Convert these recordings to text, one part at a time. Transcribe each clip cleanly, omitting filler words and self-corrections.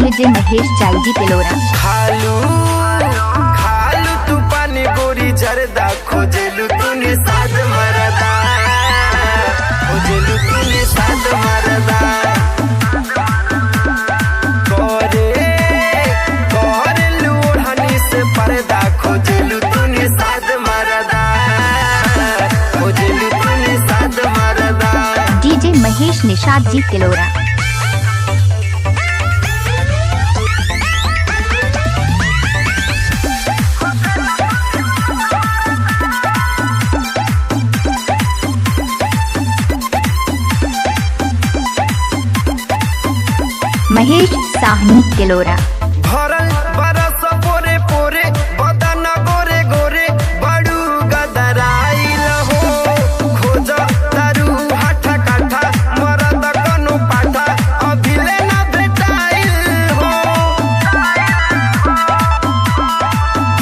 DJ Mahesh चाईजी Tilora. खालू तू पानी गोरी जरदा खोजेलू तूने साथ मरदा, खोजेलू तूने साथ मरदा। कोरे लूढ़नी से पर्दा खोजेलू तूने साथ मरदा, खोजेलू तूने साथ मरदा। डीजे महेश निषाद जी तिलोरा। महेश साहनी तिलोरा। भरल बरस पोरे पोरे बदन गोरे गोरे बड़ू गदराइल हो, खोज तारू हाथा काठा मरद कनु पाठा अभिले न भेटाइल हो।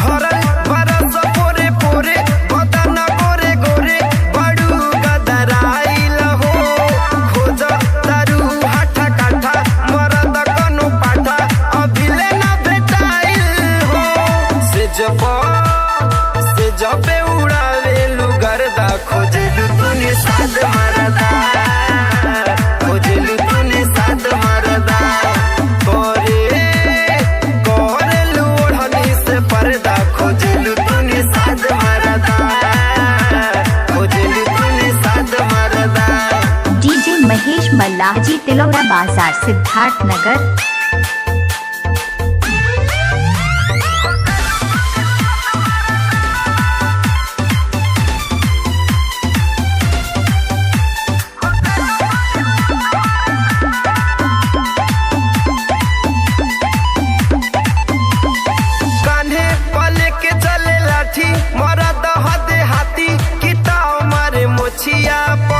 भरल बरस पोरे पोरे बदन गोरे गोरे बड़ू गदराइल हो, खोज तारू हाथा काठा मरद कनु पाठा अभिले न भेटाइल हो। से जबे उड़ावेलू गर्दा खोजेलू तूने साथ मरदा, खोजेलू तूने साथ मरदा। कोरेलू ओढ़नी से पर्दा खोजेलू तूने साथ मरदा, खोजेलू तूने साथ मरदा। डीजे महेश मल्लाह जी तिलोरा बाजार सिद्धार्थ नगर। कान्हे पले के चले लाठी मरद हदे हाथी किताओ मारे मोछिया प।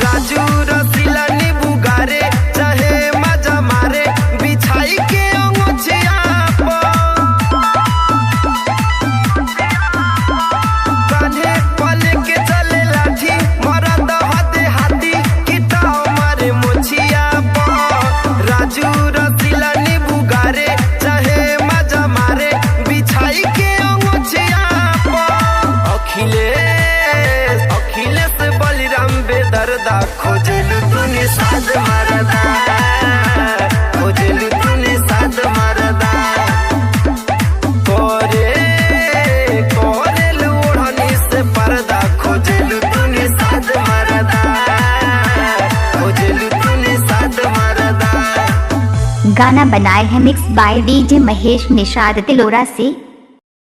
राजू रसीला नींबू गारे चाहे मजा मारे बिछाई के अंगोछिया प। कान्हे पले के चले लाठी मरद हदे हाथी किताओ मारे मोछिया प। राजू रसीला नींबू गारे चाहे मजा मारे बिछाई के अंगोछिया प। अखिलेश बलिराम बेदर्दा खोजेलू तूने साथ मरदा, खोजेलू तूने साथ मरदा। कोरेलू ओढ़नी से पर्दा खोजेलू तूने साथ मरदा, खोजेलू तूने साथ मरदा। गाना बनाए हैं mix by DJ Mahesh Nishad Tilora से।